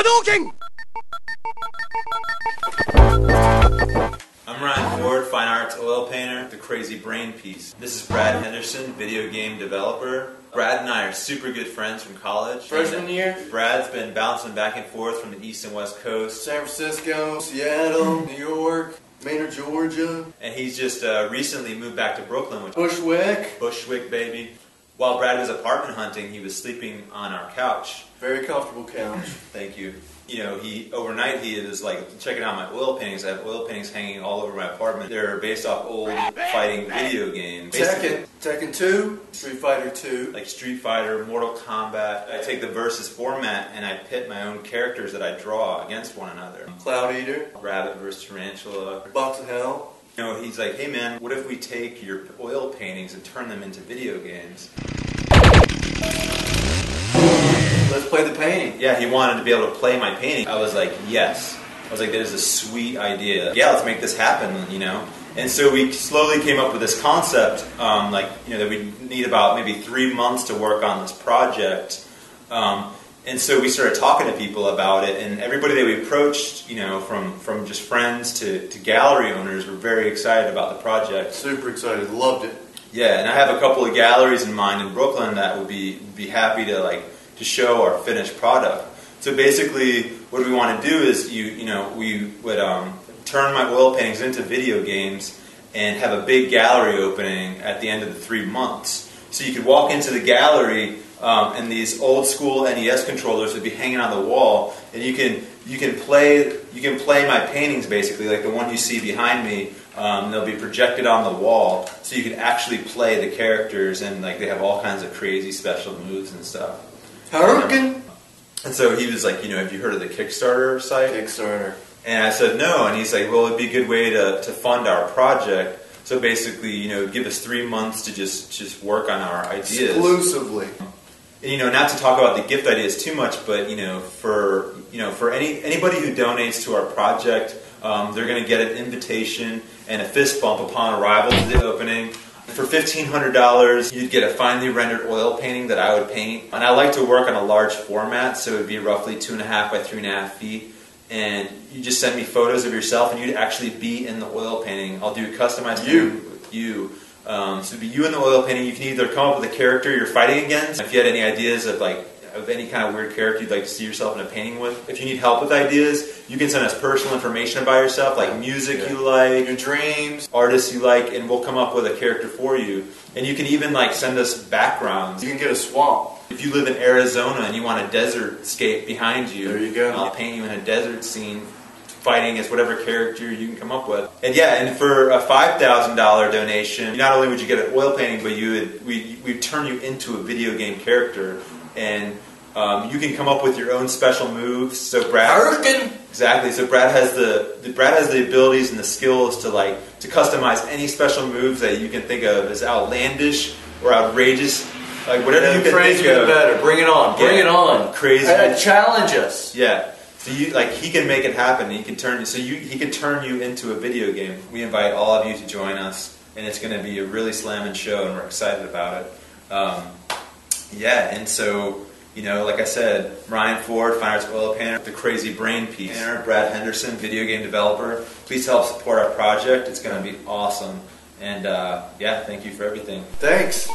I'm Ryan Ford, fine arts oil painter, the crazy brain piece. This is Brad Henderson, video game developer. Brad and I are super good friends from college. Freshman year? Brad's been bouncing back and forth from the East and West Coast. San Francisco, Seattle, New York, Maynard, Georgia. And he's just recently moved back to Brooklyn. Bushwick. Bushwick, baby. While Brad was apartment hunting, he was sleeping on our couch. Very comfortable couch. Thank you. You know, overnight he was like checking out my oil paintings. I have oil paintings hanging all over my apartment. They're based off old fighting video games. Tekken 2, Street Fighter 2. Like Street Fighter, Mortal Kombat. I take the versus format and I pit my own characters that I draw against one another. Cloud Eater. Rabbit versus Tarantula. Box of Hell. You know, he's like, hey man, what if we take your oil paintings and turn them into video games? Let's play the painting. Yeah, he wanted to be able to play my painting. I was like, yes. I was like, that is a sweet idea. Yeah, let's make this happen, you know? And so we slowly came up with this concept, that we need about maybe 3 months to work on this project. And so we started talking to people about it, and everybody that we approached, you know, from just friends to gallery owners were very excited about the project. Super excited, loved it. Yeah, and I have a couple of galleries in mind in Brooklyn that would be happy to show our finished product. So basically, what we want to do is we would turn my oil paintings into video games and have a big gallery opening at the end of the 3 months. So you could walk into the gallery and these old school NES controllers would be hanging on the wall, and you can play my paintings basically, like the one you see behind me. They'll be projected on the wall, so you can actually play the characters, and like they have all kinds of crazy special moves and stuff. Hurricane. And so he was like, have you heard of the Kickstarter site? Kickstarter. And I said no, and he's like, well, it'd be a good way to fund our project. So basically, give us 3 months to just work on our ideas exclusively. And, not to talk about the gift ideas too much, but for anybody who donates to our project, they're going to get an invitation and a fist bump upon arrival to the opening. For $1,500, you'd get a finely rendered oil painting that I would paint. And I like to work on a large format, so it would be roughly 2.5 by 3.5 feet. And you just send me photos of yourself, and you'd actually be in the oil painting. I'll do a customized painting with you. So it'd be you in the oil painting. You can either come up with a character you're fighting against. If you had any ideas of any kind of weird character you'd like to see yourself in a painting with. If you need help with ideas, you can send us personal information about yourself, like music you like, your dreams, artists you like, and we'll come up with a character for you. And you can even send us backgrounds. You can get a swamp. If you live in Arizona and you want a desert scape behind you, there you go. I'll paint you in a desert scene fighting as whatever character you can come up with. And and for a $5,000 donation, not only would you get an oil painting, but we'd turn you into a video game character. And you can come up with your own special moves. So Brad, exactly. So Brad has the abilities and the skills to customize any special moves that you can think of as outlandish or outrageous, whatever you can crazy think of. Better. Bring it on. Bring it on. Crazy. Challenge us. Yeah. So he can make it happen. He can turn you into a video game. We invite all of you to join us, and it's going to be a really slamming show, and we're excited about it. And so, like I said, Ryan Ford, fine arts oil painter, the crazy brain piece. Brad Henderson, video game developer. Please help support our project. It's going to be awesome. And thank you for everything. Thanks.